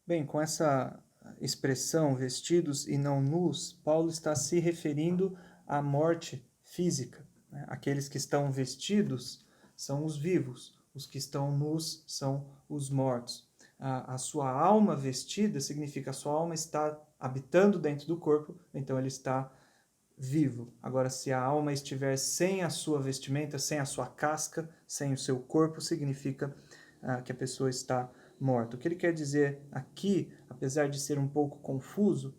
Bem, com essa expressão vestidos e não nus, Paulo está se referindo à morte física, né? Aqueles que estão vestidos são os vivos, os que estão nus são os mortos. A sua alma vestida significa a sua alma está habitando dentro do corpo, então ele está vivo. Agora, se a alma estiver sem a sua vestimenta, sem a sua casca, sem o seu corpo, significa que a pessoa está morta. O que ele quer dizer aqui, apesar de ser um pouco confuso,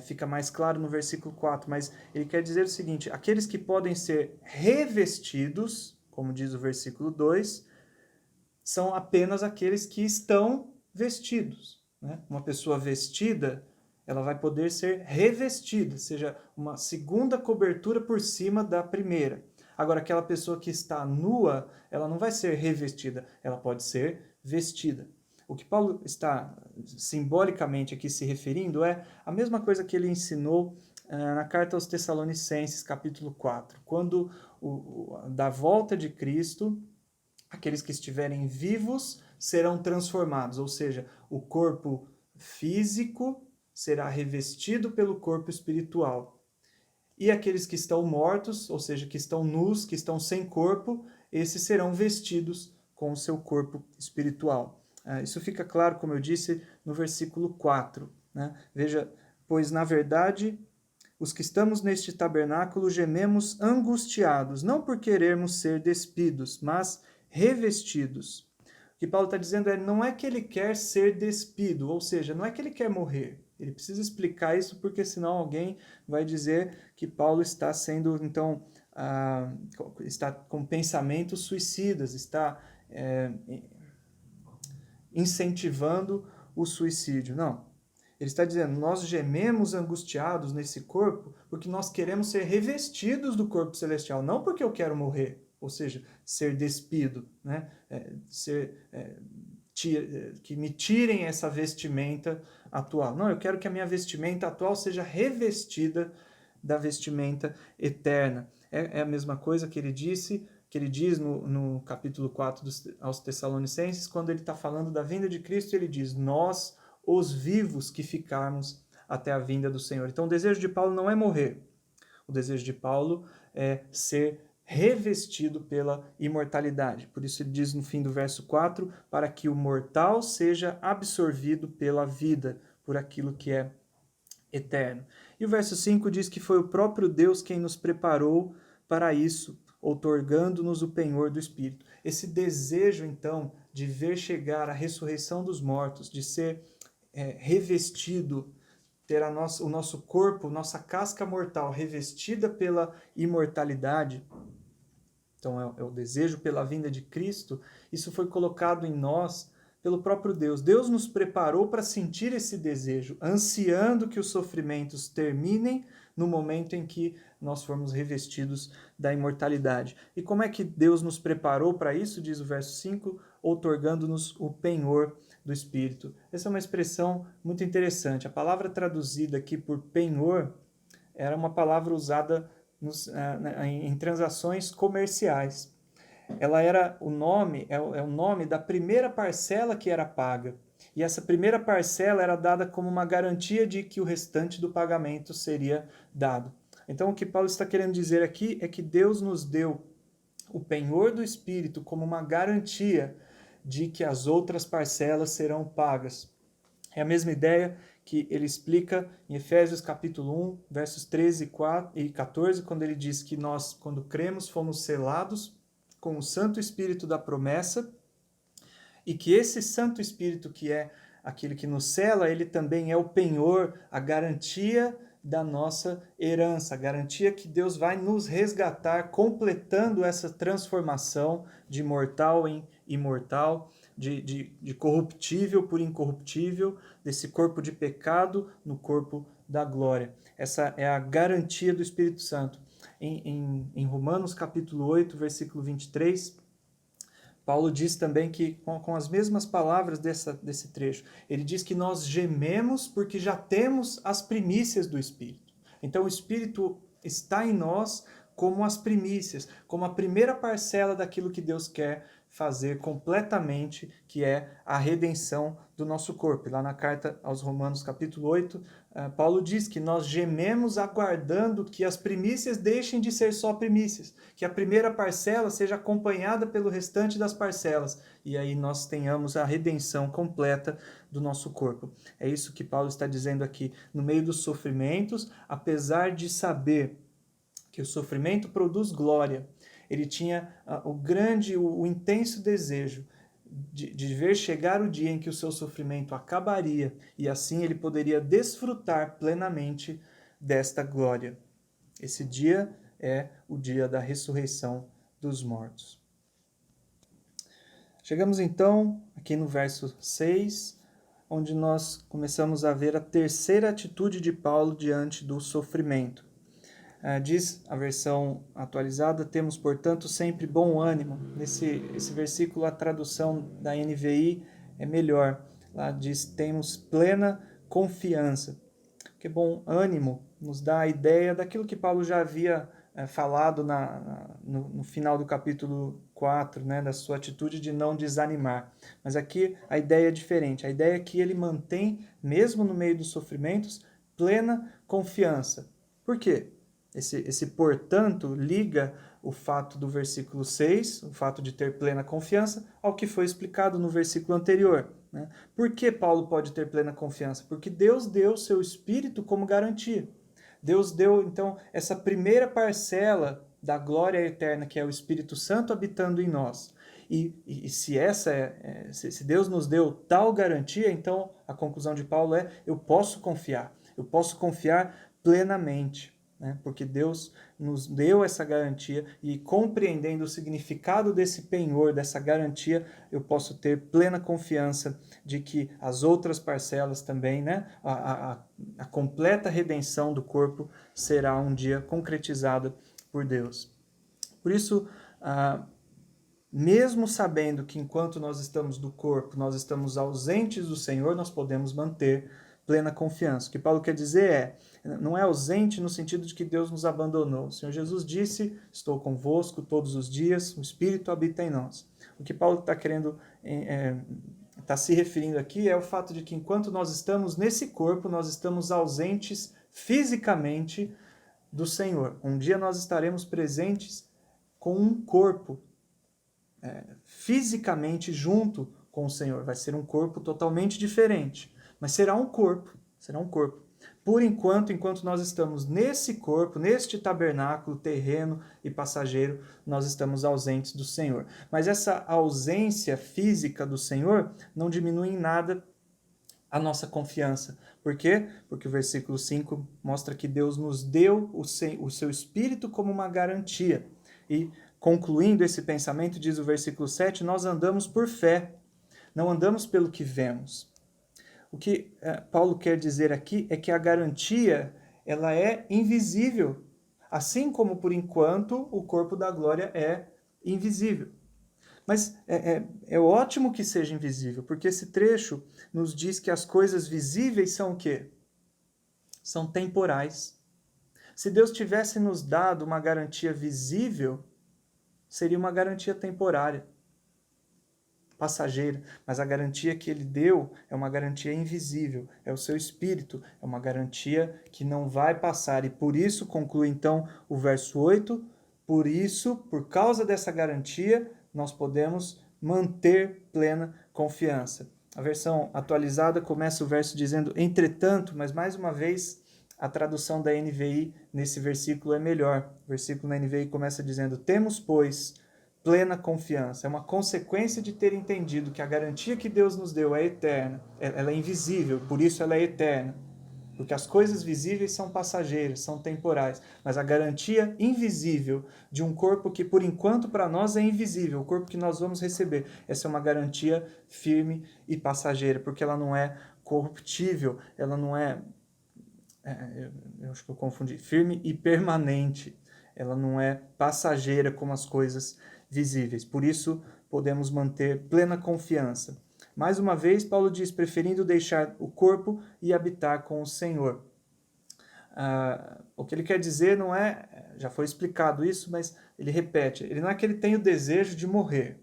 fica mais claro no versículo 4, mas ele quer dizer o seguinte: aqueles que podem ser revestidos, como diz o versículo 2, são apenas aqueles que estão vestidos. Né? Uma pessoa vestida, ela vai poder ser revestida, seja uma segunda cobertura por cima da primeira. Agora, aquela pessoa que está nua, ela não vai ser revestida, ela pode ser vestida. O que Paulo está simbolicamente aqui se referindo é a mesma coisa que ele ensinou na carta aos Tessalonicenses, capítulo 4, quando da volta de Cristo, aqueles que estiverem vivos serão transformados, ou seja, o corpo físico será revestido pelo corpo espiritual. E aqueles que estão mortos, ou seja, que estão nus, que estão sem corpo, esses serão vestidos com o seu corpo espiritual. Isso fica claro, como eu disse, no versículo 4. Né? Veja, pois na verdade os que estamos neste tabernáculo gememos angustiados, não por querermos ser despidos, mas revestidos. O que Paulo está dizendo não é que ele quer ser despido, ou seja, não é que ele quer morrer. Ele precisa explicar isso porque senão alguém vai dizer que Paulo está sendo, então, está com pensamentos suicidas, está incentivando o suicídio. Não. Ele está dizendo, nós gememos angustiados nesse corpo porque nós queremos ser revestidos do corpo celestial, não porque eu quero morrer, ou seja, ser despido, né? Que me tirem essa vestimenta atual. Não, eu quero que a minha vestimenta atual seja revestida da vestimenta eterna. É a mesma coisa que ele diz no capítulo 4 aos Tessalonicenses, quando ele está falando da vinda de Cristo, ele diz, nós os vivos que ficarmos até a vinda do Senhor. Então o desejo de Paulo não é morrer. O desejo de Paulo é ser revestido pela imortalidade. Por isso ele diz no fim do verso 4, para que o mortal seja absorvido pela vida, por aquilo que é eterno. E o verso 5 diz que foi o próprio Deus quem nos preparou para isso, outorgando-nos o penhor do Espírito. Esse desejo, então, de ver chegar a ressurreição dos mortos, de ser revestido, ter o nosso corpo, nossa casca mortal revestida pela imortalidade, então é o desejo pela vinda de Cristo, isso foi colocado em nós pelo próprio Deus. Deus nos preparou para sentir esse desejo, ansiando que os sofrimentos terminem no momento em que nós formos revestidos da imortalidade. E como é que Deus nos preparou para isso, diz o verso 5, outorgando-nos o penhor do Espírito. Essa é uma expressão muito interessante. A palavra traduzida aqui por penhor era uma palavra usada em transações comerciais. Ela era o nome, é o nome da primeira parcela que era paga. E essa primeira parcela era dada como uma garantia de que o restante do pagamento seria dado. Então, o que Paulo está querendo dizer aqui é que Deus nos deu o penhor do Espírito como uma garantia de que as outras parcelas serão pagas. É a mesma ideia que ele explica em Efésios capítulo 1, versos 13 e 14, quando ele diz que nós, quando cremos, fomos selados com o Santo Espírito da promessa, e que esse Santo Espírito, que é aquele que nos sela, ele também é o penhor, a garantia da nossa herança, a garantia que Deus vai nos resgatar, completando essa transformação de mortal em imortal, de corruptível por incorruptível, desse corpo de pecado no corpo da glória. Essa é a garantia do Espírito Santo. Em Romanos capítulo 8, versículo 23, Paulo diz também que, com as mesmas palavras desse trecho, ele diz que nós gememos porque já temos as primícias do Espírito. Então o Espírito está em nós como as primícias, como a primeira parcela daquilo que Deus quer fazer completamente, que é a redenção do nosso corpo. E lá na carta aos Romanos, capítulo 8, Paulo diz que nós gememos aguardando que as primícias deixem de ser só primícias, que a primeira parcela seja acompanhada pelo restante das parcelas, e aí nós tenhamos a redenção completa do nosso corpo. É isso que Paulo está dizendo aqui. No meio dos sofrimentos, apesar de saber que o sofrimento produz glória, ele tinha o intenso desejo de ver chegar o dia em que o seu sofrimento acabaria e assim ele poderia desfrutar plenamente desta glória. Esse dia é o dia da ressurreição dos mortos. Chegamos então aqui no verso 6, onde nós começamos a ver a terceira atitude de Paulo diante do sofrimento. Diz a versão atualizada, temos, portanto, sempre bom ânimo. Esse versículo, a tradução da NVI é melhor. Lá diz, temos plena confiança. Porque bom ânimo nos dá a ideia daquilo que Paulo já havia falado no final do capítulo 4, né, da sua atitude de não desanimar. Mas aqui a ideia é diferente. A ideia é que ele mantém, mesmo no meio dos sofrimentos, plena confiança. Por quê? Esse portanto liga o fato do versículo 6, o fato de ter plena confiança, ao que foi explicado no versículo anterior. Né? Por que Paulo pode ter plena confiança? Porque Deus deu seu Espírito como garantia. Deus deu, então, essa primeira parcela da glória eterna, que é o Espírito Santo habitando em nós. E se se Deus nos deu tal garantia, então a conclusão de Paulo é: eu posso confiar plenamente. Né? Porque Deus nos deu essa garantia e, compreendendo o significado desse penhor, dessa garantia, eu posso ter plena confiança de que as outras parcelas também, né? A completa redenção do corpo será um dia concretizada por Deus. Por isso, mesmo sabendo que enquanto nós estamos do corpo, nós estamos ausentes do Senhor, nós podemos manter plena confiança. O que Paulo quer dizer não é ausente no sentido de que Deus nos abandonou. O Senhor Jesus disse, estou convosco todos os dias, o Espírito habita em nós. O que Paulo está querendo, está se referindo aqui é o fato de que enquanto nós estamos nesse corpo, nós estamos ausentes fisicamente do Senhor. Um dia nós estaremos presentes com um corpo, fisicamente junto com o Senhor. Vai ser um corpo totalmente diferente, mas será um corpo. Por enquanto nós estamos nesse corpo, neste tabernáculo terreno e passageiro, nós estamos ausentes do Senhor. Mas essa ausência física do Senhor não diminui em nada a nossa confiança. Por quê? Porque o versículo 5 mostra que Deus nos deu o seu Espírito como uma garantia. E, concluindo esse pensamento, diz o versículo 7, nós andamos por fé, não andamos pelo que vemos. O que Paulo quer dizer aqui é que a garantia ela é invisível, assim como, por enquanto, o corpo da glória é invisível. Mas é ótimo que seja invisível, porque esse trecho nos diz que as coisas visíveis são o quê? São temporais. Se Deus tivesse nos dado uma garantia visível, seria uma garantia temporária, passageira, mas a garantia que ele deu é uma garantia invisível, é o seu Espírito, é uma garantia que não vai passar, e por isso conclui então o verso 8, por isso, por causa dessa garantia, nós podemos manter plena confiança. A versão atualizada começa o verso dizendo, entretanto, mas mais uma vez, a tradução da NVI nesse versículo é melhor. O versículo na NVI começa dizendo, temos, pois, plena confiança. É uma consequência de ter entendido que a garantia que Deus nos deu é eterna, ela é invisível, por isso ela é eterna. Porque as coisas visíveis são passageiras, são temporais, mas a garantia invisível de um corpo que por enquanto para nós é invisível, o corpo que nós vamos receber, essa é uma garantia firme e passageira, porque ela não é corruptível, ela não eu acho que eu confundi, firme e permanente, ela não é passageira como as coisas visíveis. Por isso, podemos manter plena confiança. Mais uma vez, Paulo diz, preferindo deixar o corpo e habitar com o Senhor. O que ele quer dizer não já foi explicado isso, mas ele repete, ele não é que ele tem o desejo de morrer.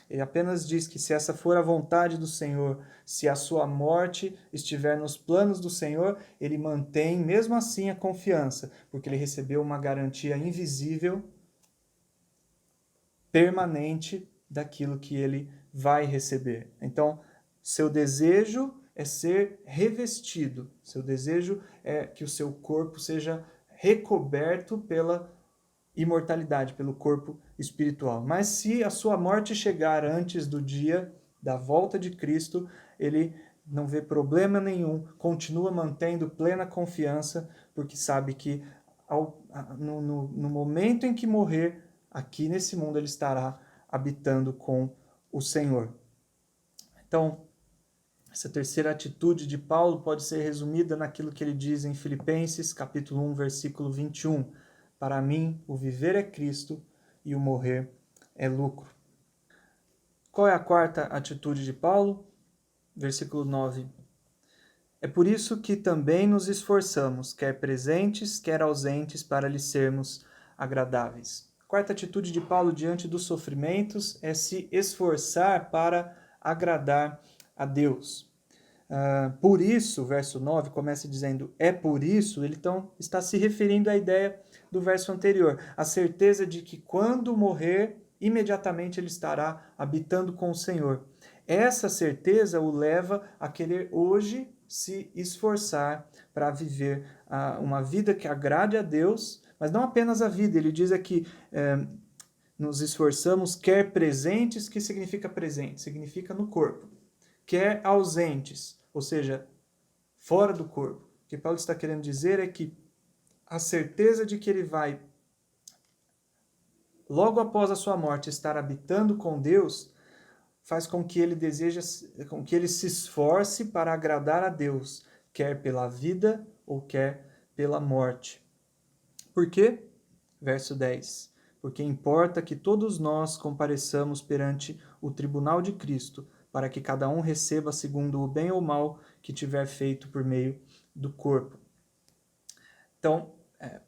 Ele apenas diz que se essa for a vontade do Senhor, se a sua morte estiver nos planos do Senhor, ele mantém mesmo assim a confiança, porque ele recebeu uma garantia invisível, permanente, daquilo que ele vai receber. Então, seu desejo é ser revestido, seu desejo é que o seu corpo seja recoberto pela imortalidade, pelo corpo espiritual. Mas se a sua morte chegar antes do dia da volta de Cristo, ele não vê problema nenhum, continua mantendo plena confiança, porque sabe que no momento em que morrer, aqui nesse mundo ele estará habitando com o Senhor. Então, essa terceira atitude de Paulo pode ser resumida naquilo que ele diz em Filipenses, capítulo 1, versículo 21. Para mim, o viver é Cristo e o morrer é lucro. Qual é a quarta atitude de Paulo? Versículo 9. É por isso que também nos esforçamos, quer presentes, quer ausentes, para lhe sermos agradáveis. A quarta atitude de Paulo diante dos sofrimentos é se esforçar para agradar a Deus. Por isso, o verso 9 começa dizendo, é por isso, ele então está se referindo à ideia do verso anterior, a certeza de que quando morrer, imediatamente ele estará habitando com o Senhor. Essa certeza o leva a querer hoje se esforçar para viver uma vida que agrade a Deus, mas não apenas a vida, ele diz aqui, nos esforçamos, quer presentes, que significa presente? Significa no corpo. Quer ausentes, ou seja, fora do corpo. O que Paulo está querendo dizer é que a certeza de que ele vai, logo após a sua morte, estar habitando com Deus, faz com que ele com que ele se esforce para agradar a Deus, quer pela vida ou quer pela morte. Por quê? Verso 10. Porque importa que todos nós compareçamos perante o tribunal de Cristo, para que cada um receba segundo o bem ou mal que tiver feito por meio do corpo. Então,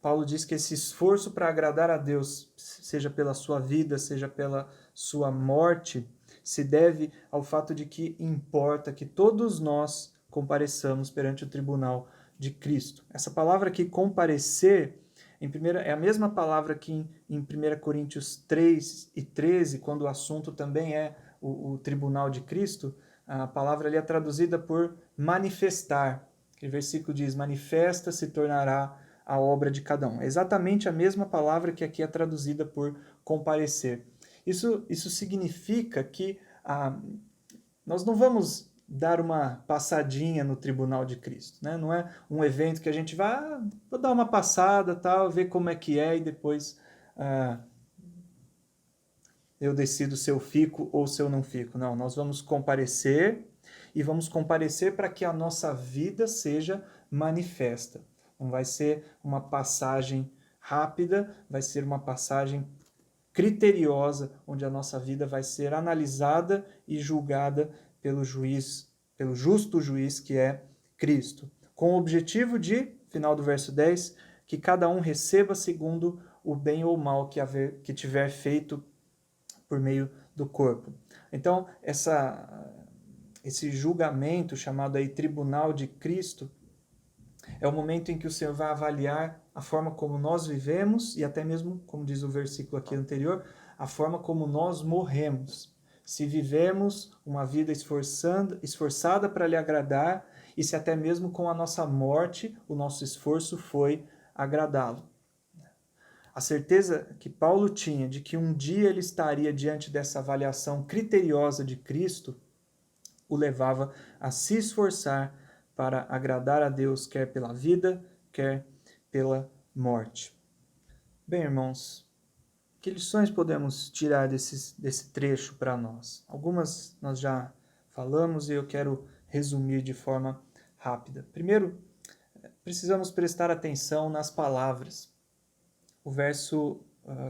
Paulo diz que esse esforço para agradar a Deus, seja pela sua vida, seja pela sua morte, se deve ao fato de que importa que todos nós compareçamos perante o tribunal de Cristo. Essa palavra aqui, comparecer, é a mesma palavra que em 1 Coríntios 3 e 13, quando o assunto também é o tribunal de Cristo, a palavra ali é traduzida por manifestar. Aquele versículo diz, manifesta se tornará a obra de cada um. É exatamente a mesma palavra que aqui é traduzida por comparecer. Isso significa que nós não vamos dar uma passadinha no tribunal de Cristo, né? Não é um evento que a gente vai, vou dar uma passada, tal, ver como é que é e depois eu decido se eu fico ou se eu não fico. Não, nós vamos comparecer e vamos comparecer para que a nossa vida seja manifesta. Não vai ser uma passagem rápida, vai ser uma passagem criteriosa, onde a nossa vida vai ser analisada e julgada pelo juiz, pelo justo juiz que é Cristo. Com o objetivo de, final do verso 10, que cada um receba segundo o bem ou mal que tiver feito por meio do corpo. Então, esse julgamento, chamado aí Tribunal de Cristo, é o momento em que o Senhor vai avaliar a forma como nós vivemos e até mesmo, como diz o versículo aqui anterior, a forma como nós morremos. Se vivemos uma vida esforçada para lhe agradar e se até mesmo com a nossa morte o nosso esforço foi agradá-lo. A certeza que Paulo tinha de que um dia ele estaria diante dessa avaliação criteriosa de Cristo o levava a se esforçar para agradar a Deus, quer pela vida, quer pela morte. Bem, irmãos, que lições podemos tirar desse trecho para nós? Algumas nós já falamos e eu quero resumir de forma rápida. Primeiro, precisamos prestar atenção nas palavras. O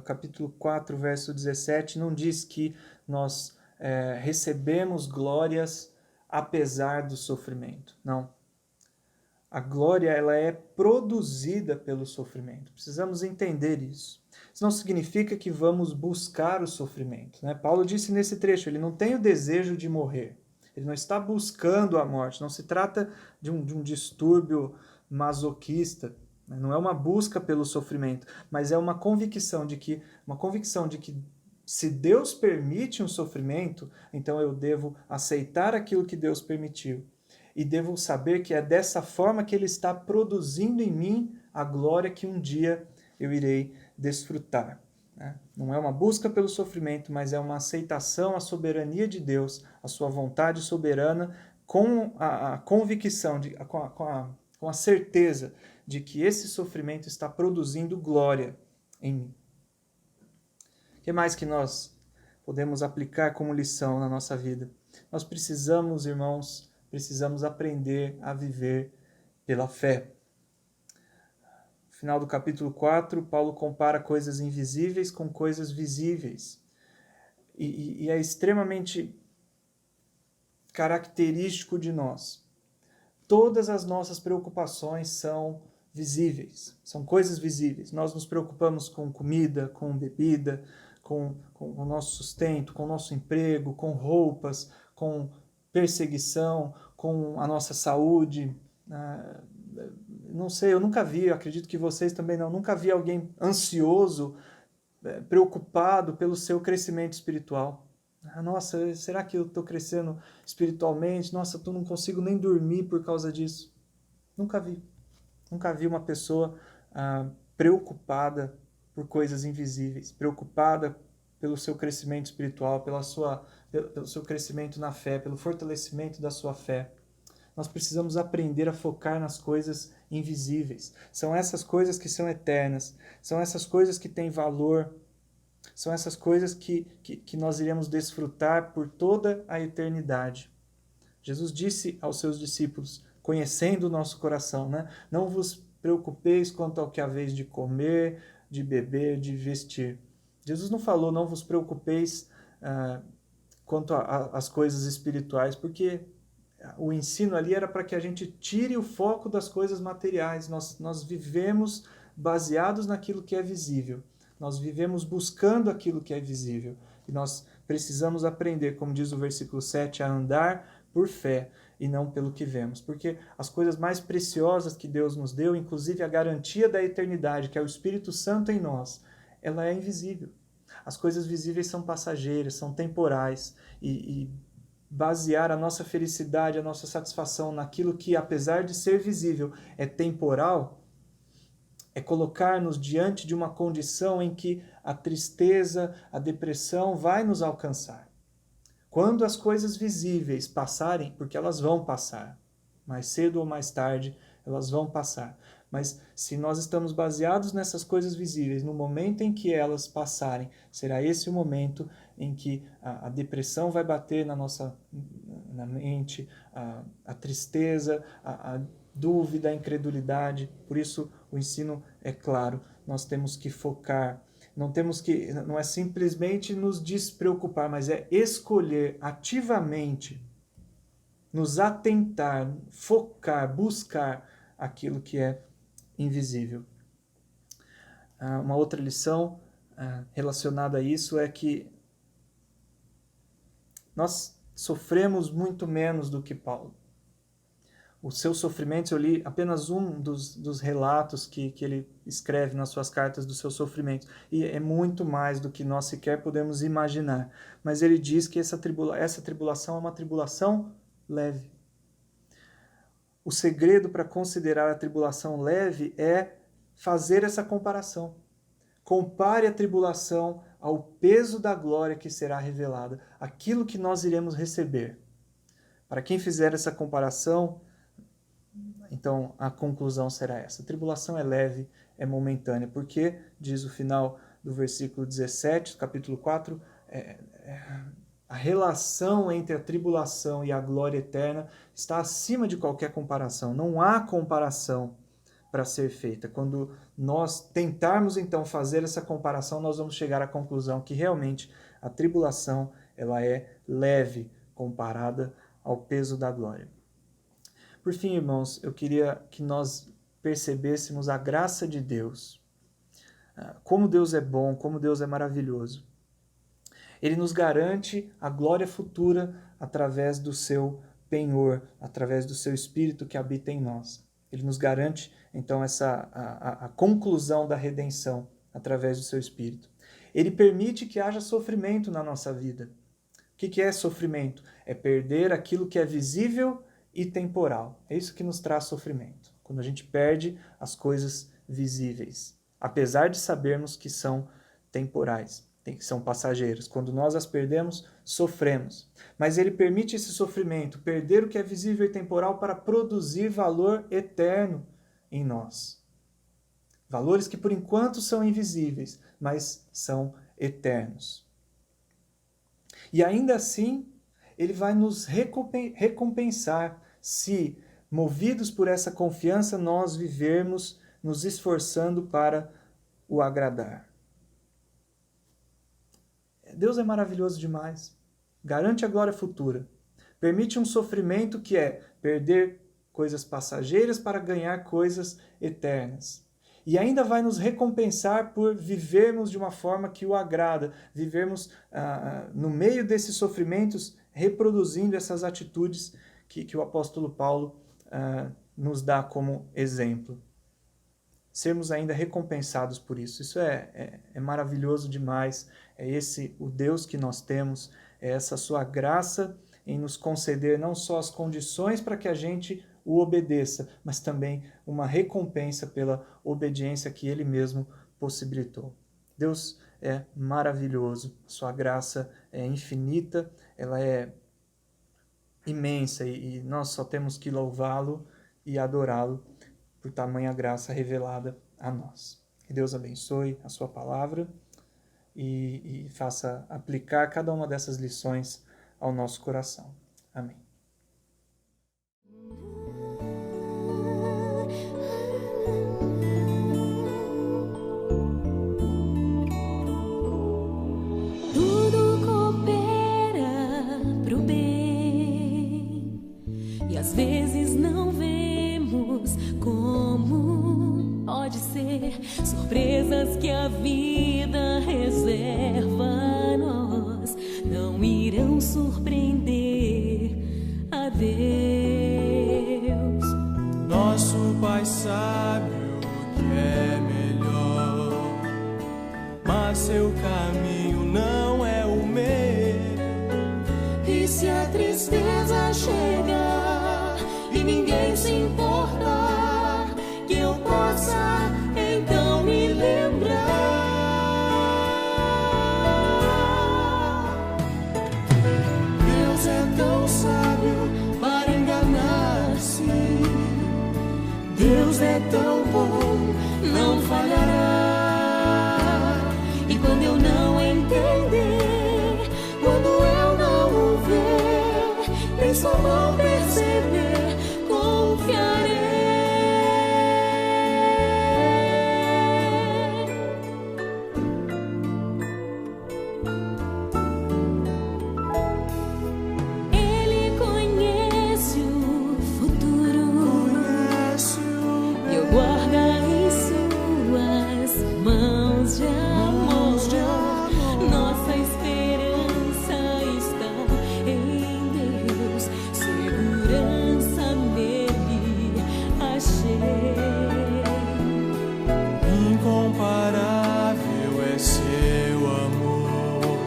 capítulo 4, verso 17, não diz que nós recebemos glórias apesar do sofrimento. Não. A glória, ela é produzida pelo sofrimento. Precisamos entender isso. Isso não significa que vamos buscar o sofrimento, né? Paulo disse nesse trecho, ele não tem o desejo de morrer. Ele não está buscando a morte. Não se trata de um distúrbio masoquista. Né? Não é uma busca pelo sofrimento, mas é uma convicção de que se Deus permite um sofrimento, então eu devo aceitar aquilo que Deus permitiu. E devo saber que é dessa forma que Ele está produzindo em mim a glória que um dia eu irei desfrutar. Né? Não é uma busca pelo sofrimento, mas é uma aceitação à soberania de Deus, à sua vontade soberana, com a convicção, com a certeza de que esse sofrimento está produzindo glória em mim. O que mais que nós podemos aplicar como lição na nossa vida? Nós precisamos, irmãos, aprender a viver pela fé. No final do capítulo 4, Paulo compara coisas invisíveis com coisas visíveis. E é extremamente característico de nós. Todas as nossas preocupações são visíveis, são coisas visíveis. Nós nos preocupamos com comida, com bebida, com o nosso sustento, com o nosso emprego, com roupas, com perseguição, com a nossa saúde. Não sei, eu nunca vi, eu acredito que vocês também não, nunca vi alguém ansioso, preocupado pelo seu crescimento espiritual. Nossa, será que eu estou crescendo espiritualmente? Nossa, eu não consigo nem dormir por causa disso. Nunca vi. Nunca vi uma pessoa preocupada por coisas invisíveis, preocupada pelo seu crescimento espiritual, pelo seu crescimento na fé, pelo fortalecimento da sua fé. Nós precisamos aprender a focar nas coisas invisíveis. São essas coisas que são eternas, são essas coisas que têm valor, são essas coisas que nós iremos desfrutar por toda a eternidade. Jesus disse aos seus discípulos, conhecendo o nosso coração, né? Não vos preocupeis quanto ao que haveis de comer, de beber, de vestir. Jesus não falou, não vos preocupeis quanto às coisas espirituais, porque o ensino ali era para que a gente tire o foco das coisas materiais. Nós vivemos baseados naquilo que é visível. Nós vivemos buscando aquilo que é visível. E nós precisamos aprender, como diz o versículo 7, a andar por fé e não pelo que vemos. Porque as coisas mais preciosas que Deus nos deu, inclusive a garantia da eternidade, que é o Espírito Santo em nós, ela é invisível. As coisas visíveis são passageiras, são temporais. E basear a nossa felicidade, a nossa satisfação naquilo que, apesar de ser visível, é temporal, é colocar-nos diante de uma condição em que a tristeza, a depressão vai nos alcançar. Quando as coisas visíveis passarem, porque elas vão passar, mais cedo ou mais tarde, elas vão passar. Mas se nós estamos baseados nessas coisas visíveis, no momento em que elas passarem, será esse o momento em que a depressão vai bater na mente, a tristeza, a dúvida, a incredulidade. Por isso o ensino é claro, nós temos que focar, não é simplesmente nos despreocupar, mas é escolher ativamente, nos atentar, focar, buscar aquilo que é invisível. Uma outra lição relacionada a isso é que nós sofremos muito menos do que Paulo. Os seus sofrimentos, eu li apenas um dos relatos que ele escreve nas suas cartas dos seus sofrimentos, e é muito mais do que nós sequer podemos imaginar. Mas ele diz que essa tribulação é uma tribulação leve. O segredo para considerar a tribulação leve é fazer essa comparação. Compare a tribulação ao peso da glória que será revelada, aquilo que nós iremos receber. Para quem fizer essa comparação, então a conclusão será essa. A tribulação é leve, é momentânea, porque, diz o final do versículo 17, do capítulo 4, a relação entre a tribulação e a glória eterna está acima de qualquer comparação. Não há comparação para ser feita. Quando nós tentarmos então fazer essa comparação, nós vamos chegar à conclusão que realmente a tribulação ela é leve comparada ao peso da glória. Por fim, irmãos, eu queria que nós percebêssemos a graça de Deus. Como Deus é bom, como Deus é maravilhoso. Ele nos garante a glória futura através do seu penhor, através do seu Espírito que habita em nós. Ele nos garante, então, a conclusão da redenção através do seu Espírito. Ele permite que haja sofrimento na nossa vida. O que é sofrimento? É perder aquilo que é visível e temporal. É isso que nos traz sofrimento. Quando a gente perde as coisas visíveis, apesar de sabermos que são temporais, que são passageiras. Quando nós as perdemos, sofremos. Mas ele permite esse sofrimento, perder o que é visível e temporal, para produzir valor eterno em nós. Valores que por enquanto são invisíveis, mas são eternos. E ainda assim, ele vai nos recompensar se, movidos por essa confiança, nós vivermos nos esforçando para o agradar. Deus é maravilhoso demais. Garante a glória futura. Permite um sofrimento que é perder coisas passageiras para ganhar coisas eternas. E ainda vai nos recompensar por vivermos de uma forma que o agrada, vivermos no meio desses sofrimentos, reproduzindo essas atitudes que o apóstolo Paulo nos dá como exemplo. Sermos ainda recompensados por isso. Isso é maravilhoso demais. É esse o Deus que nós temos, é essa sua graça em nos conceder não só as condições para que a gente o obedeça, mas também uma recompensa pela obediência que Ele mesmo possibilitou. Deus é maravilhoso, sua graça é infinita, ela é imensa e nós só temos que louvá-lo e adorá-lo por tamanha graça revelada a nós. Que Deus abençoe a sua palavra e faça aplicar cada uma dessas lições ao nosso coração. Amém. Tudo coopera pro bem e às vezes não vemos como pode ser. Surpresas que a vida reserva a nós não irão surpreender a Deus. Nosso Pai sabe o que é melhor, mas seu caminho não é o meu. E se a tristeza chegar e ninguém se importar, que eu possa então me lembrar. Deus é tão sábio para enganar-se. Deus é tão bom, não falhará. E quando eu não entender, quando eu não o ver, nem sua mão perceber, confiarei. Ele conhece o futuro, e eu guarda em suas mãos de amor. Nossa esperança está em Deus, segurança nele achei. Incomparável é seu amor,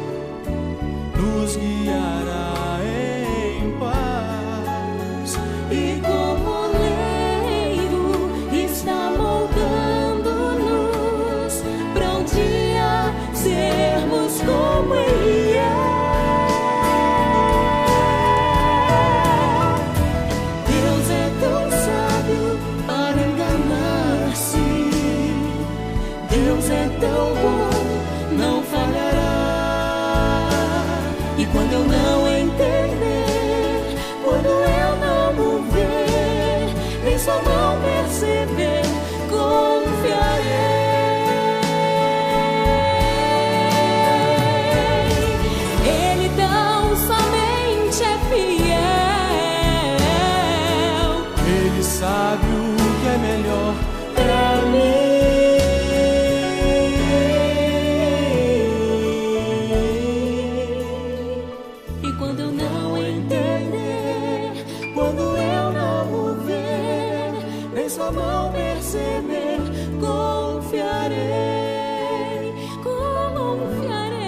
nos guiará em paz. E como oleiro está moldando-nos pra um dia sermos como Ele é. Deus é tão sábio para enganar-se. Deus é tão bom, não falhará. E quando eu não entender, quando eu não o ver, nem sua mão perceber, confiarei. Ele tão somente é fiel. pra mim. E quando eu não entender, quando eu não o ver, Em sua mão perceber, confiarei, confiarei,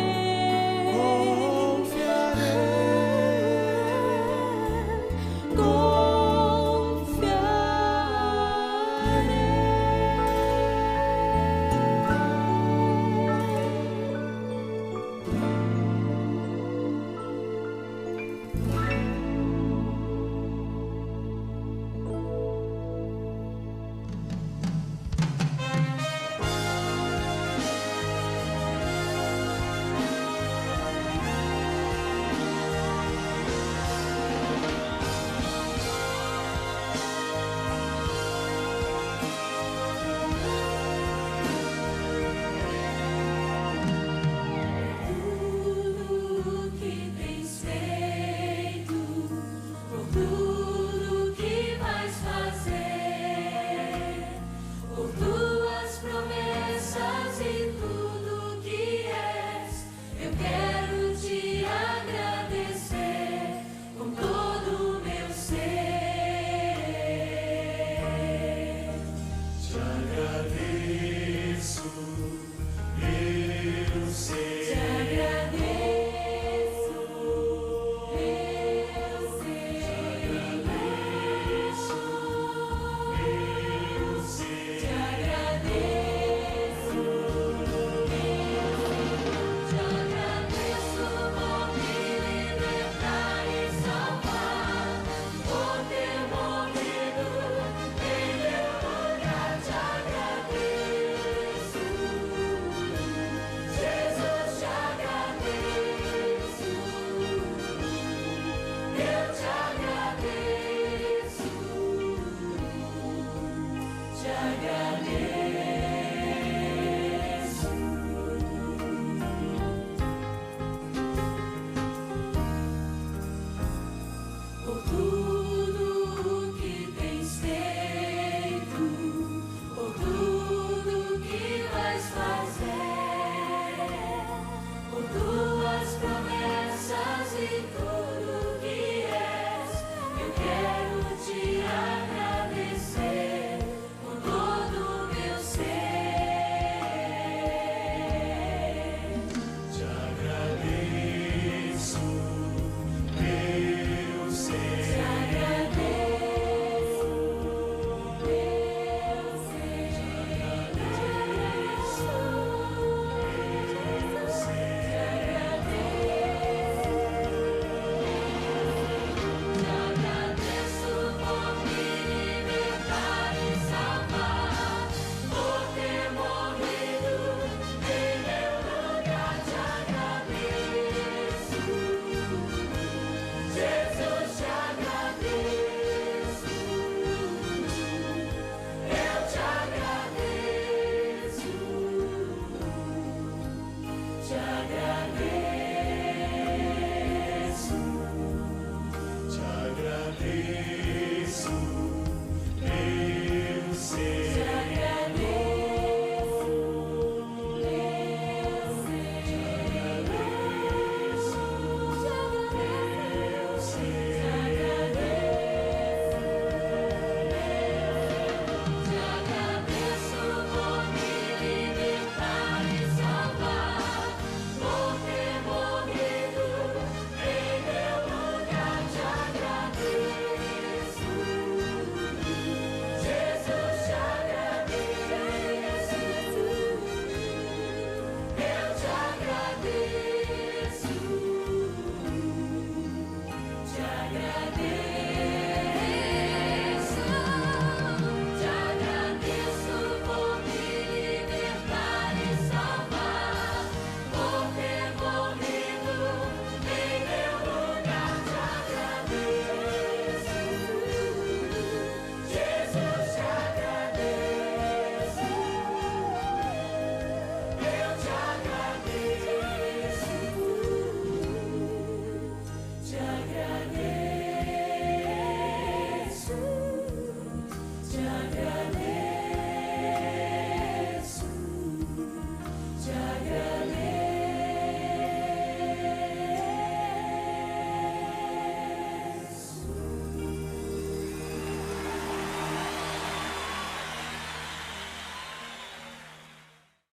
te